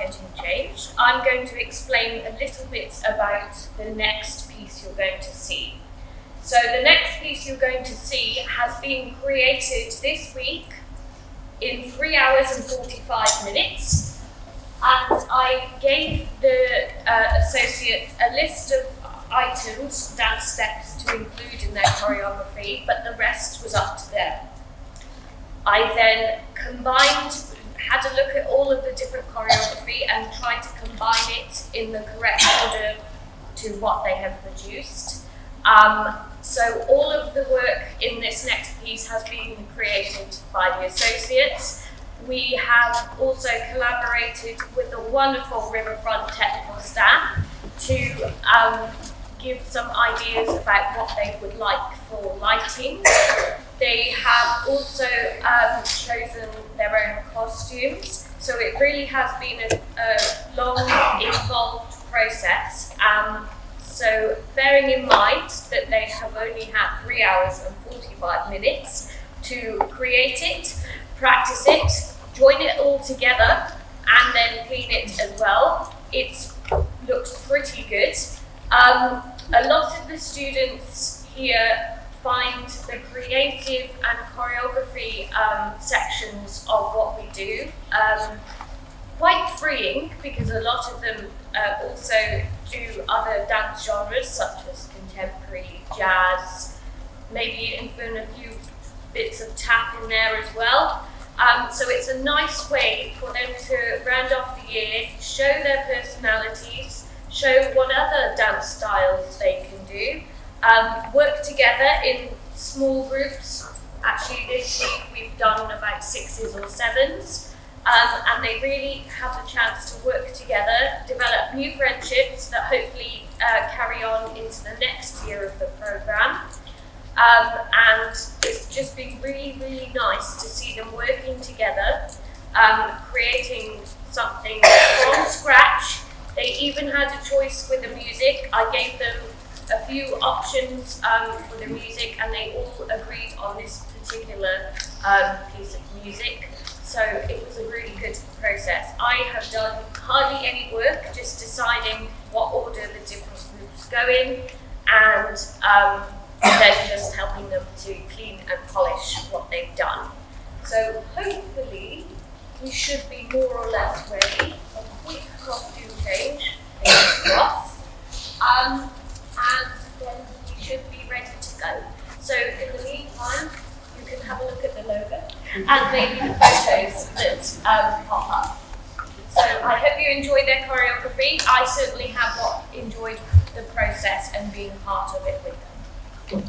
getting changed, I'm going to explain a little bit about the next piece you're going to see. So the next piece you're going to see has been created this week in 3 hours and 45 minutes. And I gave the associates a list of items, dance steps to include in their choreography, but the rest was up to them. I then had a look at all of the different choreography and tried to combine it in the correct order to what they have produced. So all of the work in this next piece has been created by the associates. We have also collaborated with the wonderful Riverfront technical staff to give some ideas about what they would like for lighting. They have also chosen their own costumes, so it really has been a long, involved process. So bearing in mind that they have only had 3 hours and 45 minutes to create it, practice it, join it all together, and then clean it as well, it looks pretty good. A lot of the students here find the creative and choreography sections of what we do quite freeing, because a lot of them also do other dance genres such as contemporary, jazz, maybe even a few bits of tap in there as well. So it's a nice way for them to round off the year, show their personalities, show what other dance styles they can do, work together in small groups. Actually this week we've done about 6s or 7s. And they really have the chance to work together, develop new friendships that hopefully carry on into the next year of the programme. And it's just been really, really nice to see them working together, creating something from scratch. They even had a choice with the music. I gave them a few options for the music, and they all agreed on this particular piece of music. So it was a really good process. I have done hardly any work, just deciding what order the different groups go in, and then just helping them to clean and polish what they've done. So hopefully we should be more or less ready. A quick costume change, fingers crossed, and then we should be ready to go. So in the meantime, you can have a look at the logo and maybe the photos that pop up. So I hope you enjoyed their choreography. I certainly have enjoyed the process and being part of it with them.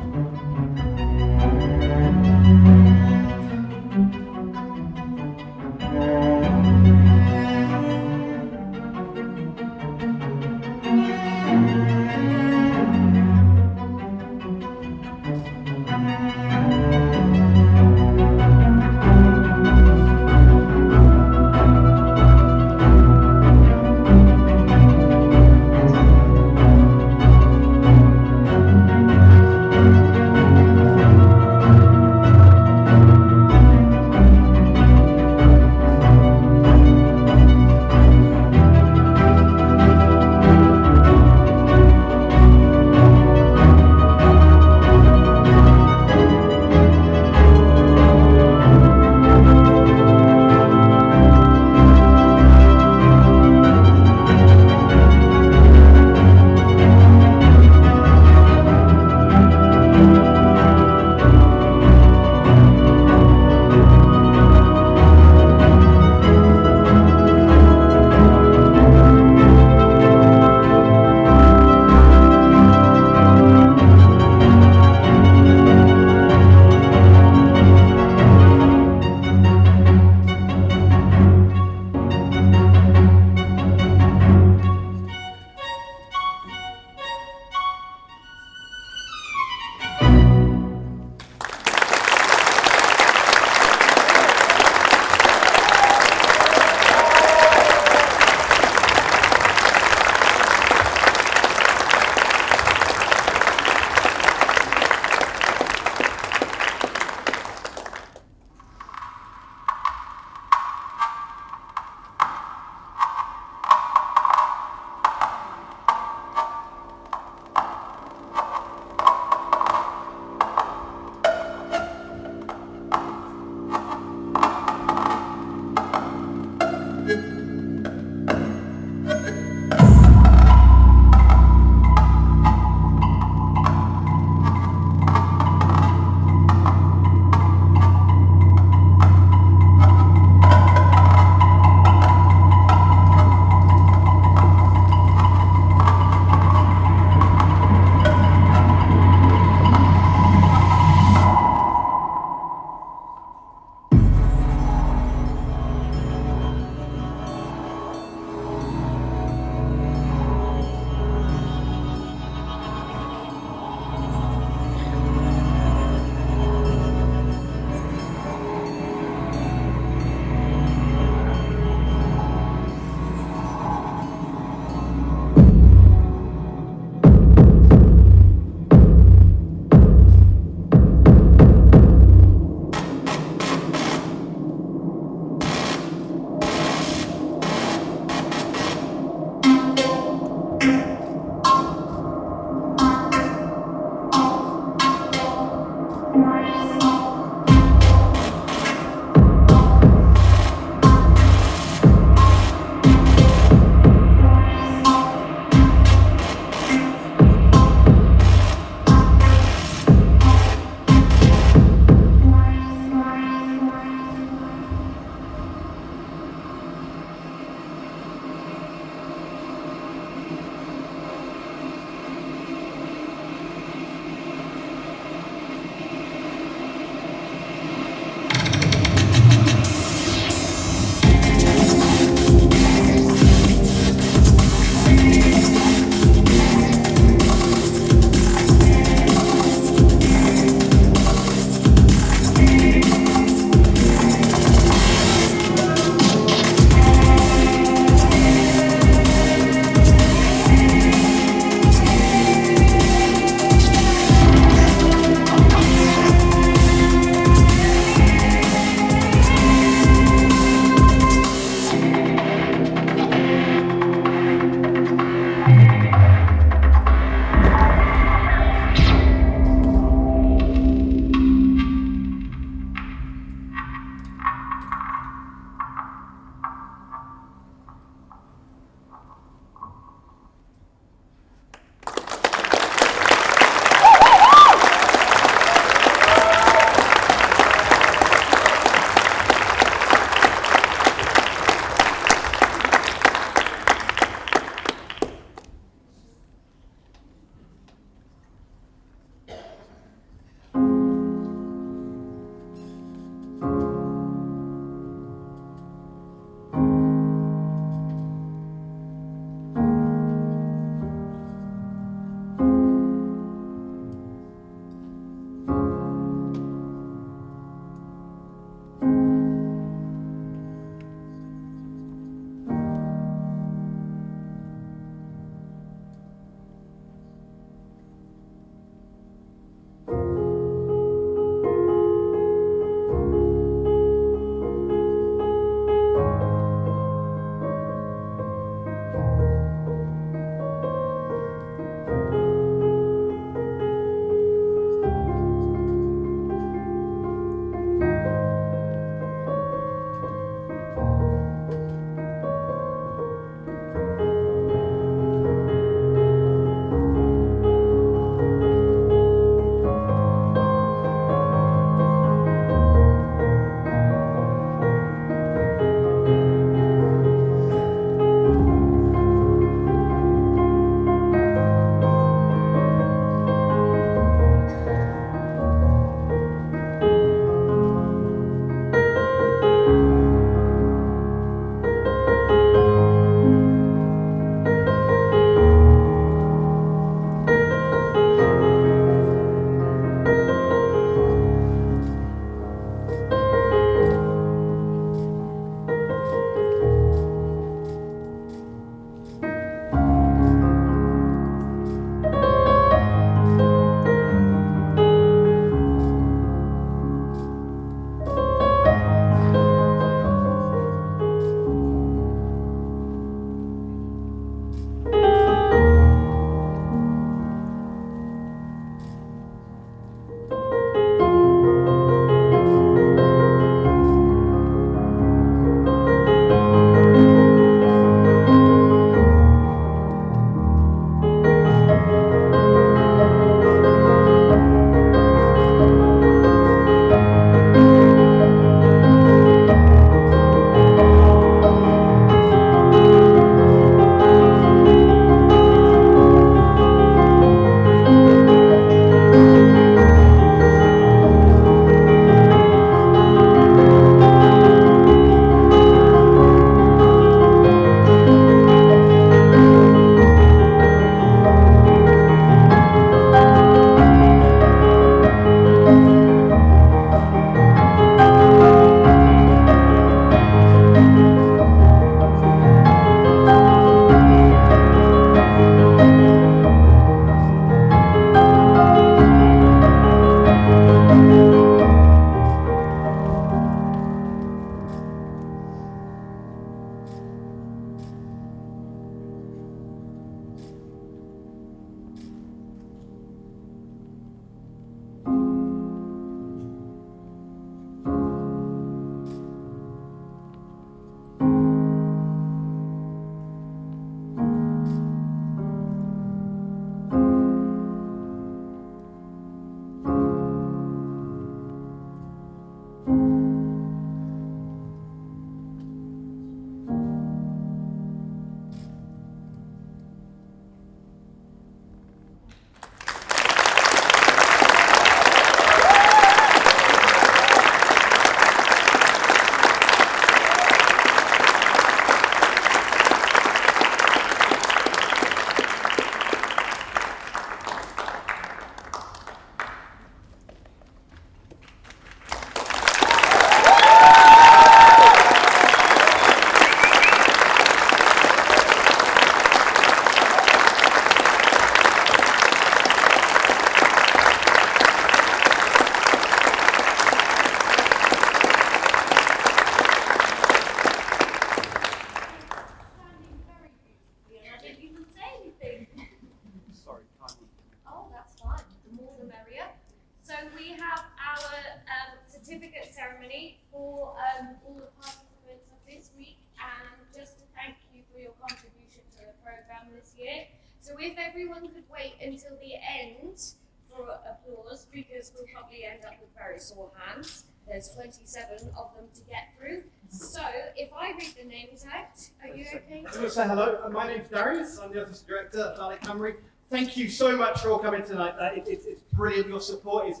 this year. So if everyone could wait until the end for applause, because we'll probably end up with very sore hands. There's 27 of them to get through. So if I read the names out, are you okay? I just want to say hello. My name's Darius. I'm the Office Director at Dalek Cymru. Thank you so much for all coming tonight. It's brilliant. Your support is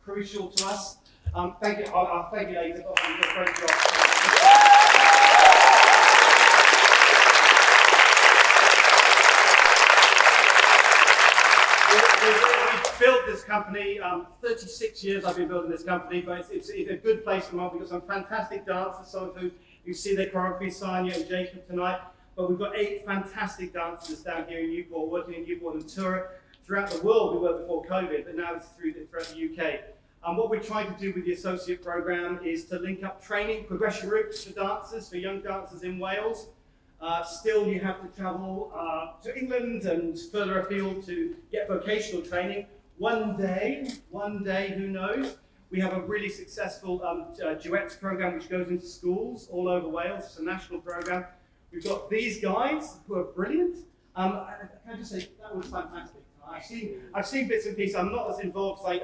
crucial to us. Thank you. Thank you, ladies. You did a great job. We've built this company, 36 years I've been building this company, but it's a good place for We've got some fantastic dancers, some of who you see their choreography, Sanya and Jacob tonight, but we've got 8 fantastic dancers down here in Newport, working in Newport and throughout the world. We were before COVID, but now it's throughout the UK. What we're trying to do with the associate programme is to link up training, progression routes for dancers, for young dancers in Wales. Still, you have to travel to England and further afield to get vocational training. One day, who knows? We have a really successful duets program which goes into schools all over Wales. It's a national program. We've got these guys who are brilliant. Can I just say that was fantastic? I've seen bits and pieces. I'm not as involved as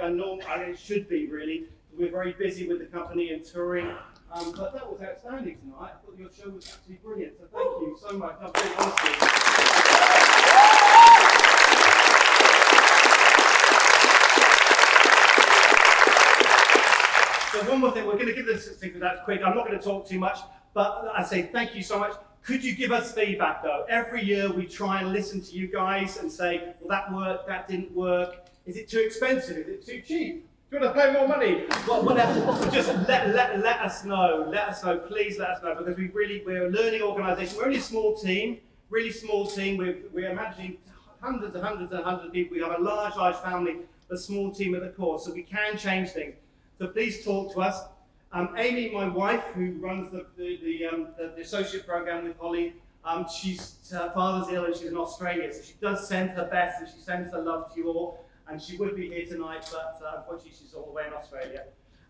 I should be really. We're very busy with the company and touring. But that was outstanding tonight. I thought your show was absolutely brilliant. So thank you so much. No, very honestly. So one more thing, we're going to give this thing that quick. I'm not going to talk too much, but I say thank you so much. Could you give us feedback though? Every year we try and listen to you guys and say, well, that worked, that didn't work. Is it too expensive? Is it too cheap? Do you want to pay more money? Whatever. Just let us know. Let us know. Please let us know, because we're a learning organisation. We're only a small team, really small team. We're managing hundreds of people. We have a large family, a small team at the core, so we can change things. So please talk to us. Amy, my wife, who runs the associate programme with Holly, her father's ill and she's in Australia, so she does send her best and she sends her love to you all. And she would be here tonight, but unfortunately she's all the way in Australia.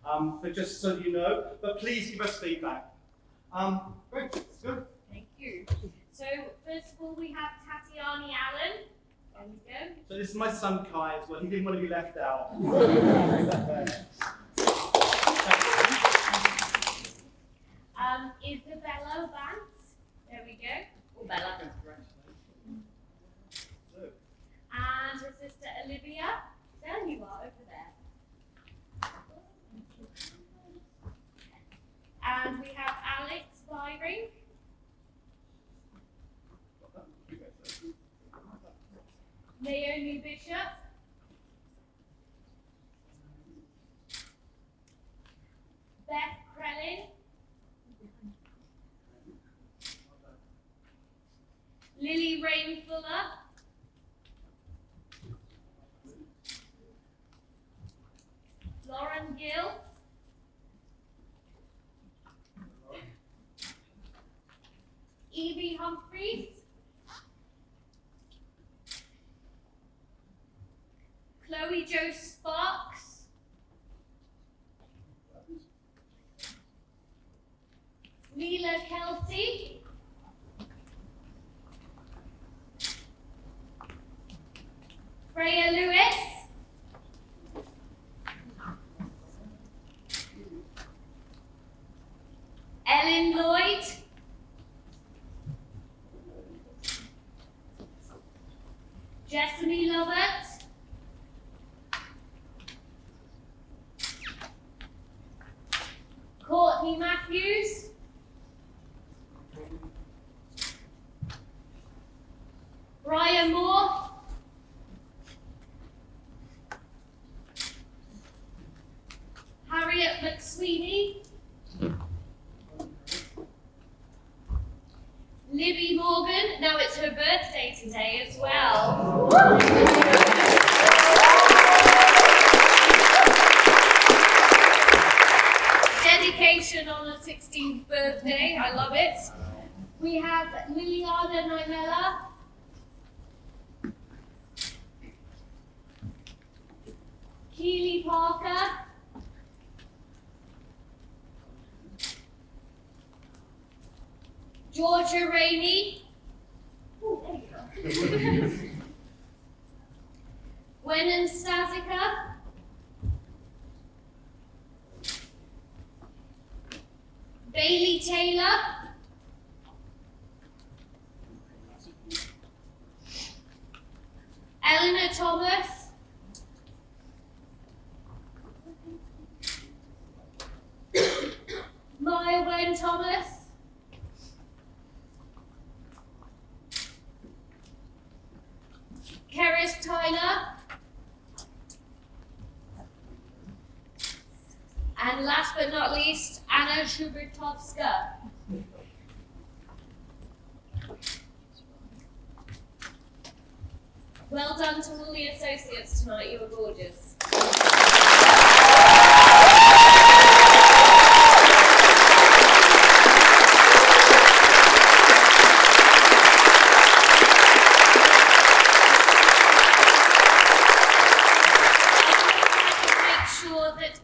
But just so you know, but please give us feedback. Great, let's go. Thank you. So first of all, we have Tatiani Allen. There we go. So this is my son Kai as well. He didn't want to be left out. Isabella Vance. There we go. Oh, Bella. And her sister Olivia. There you are, over there. And we have Alex Byring. Naomi Bishop. Beth Krellin. Lily Rain Fuller. Lauren Gill. Evie Humphreys. Chloe Jo Sparks. Leela Kelsey. Freya Lewis. Ellen Lloyd. Jessamy Lovett. Courtney Matthews. Brian Moore. Harriet McSweeney. Libby Morgan. Now it's her birthday today as well. Dedication on her 16th birthday. I love it. We have Liliana Naimella. Keely Parker. Georgia Rainey. Ooh, there you go. Gwen and Stasica. Bailey Taylor. Eleanor Thomas. Maya Wen Thomas. Keris Tyler. And last but not least, Anna Shubertovska. Well done to all the associates tonight, you were gorgeous.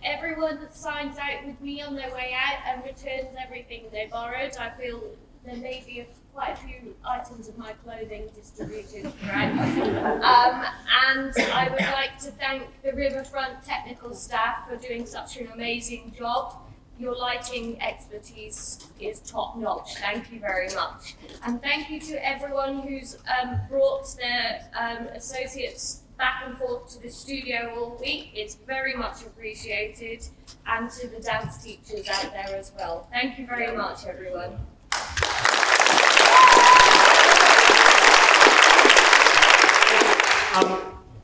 Everyone that signs out with me on their way out and returns everything they borrowed. I feel there may be quite a few items of my clothing distributed around. And I would like to thank the Riverfront technical staff for doing such an amazing job. Your lighting expertise is top notch. Thank you very much. And thank you to everyone who's brought their associates back and forth to the studio all week. It's very much appreciated, and to the dance teachers out there as well. Thank you very much, everyone.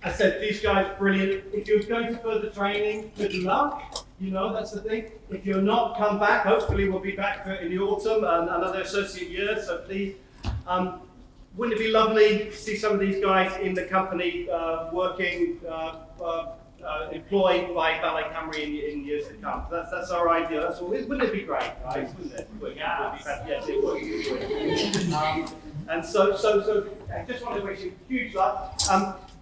I said, these guys, brilliant. If you're going to further training, good luck. You know, that's the thing. If you're not, come back. Hopefully we'll be back in the autumn and another associate year, so please. Wouldn't it be lovely to see some of these guys in the company working, employed by Ballet Cymru in years to come? That's our idea. That's all. Wouldn't it be great, guys? Wouldn't it? Yes, it would. And so I just want to wish you huge luck.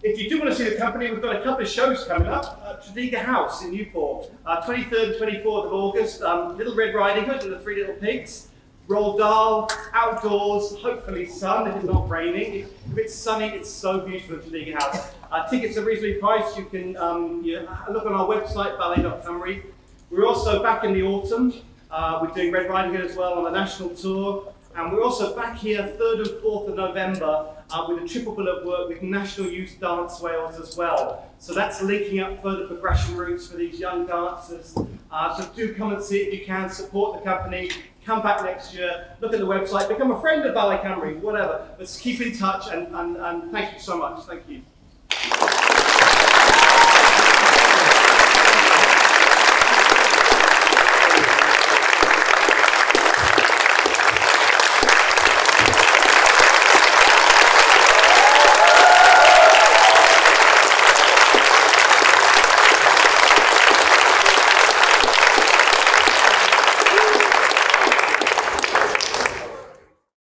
If you do want to see the company, we've got a couple of shows coming up. Tredegar House in Newport, 23rd and 24th of August. Little Red Riding Hood and the Three Little Pigs. Roald Dahl, outdoors, hopefully sun if it's not raining. If it's sunny, it's so beautiful at Tredegar House. Tickets are reasonably priced. You can look on our website, ballet.cymru. We're also back in the autumn. We're doing Red Riding Hood as well on a national tour. And we're also back here 3rd and 4th of November with a triple bill of work with National Youth Dance Wales as well. So that's linking up further progression routes for these young dancers. So do come and see it if you can, support the company. Come back next year, look at the website, become a friend of Ballet Cymru, whatever. Let's keep in touch and thank you so much. Thank you.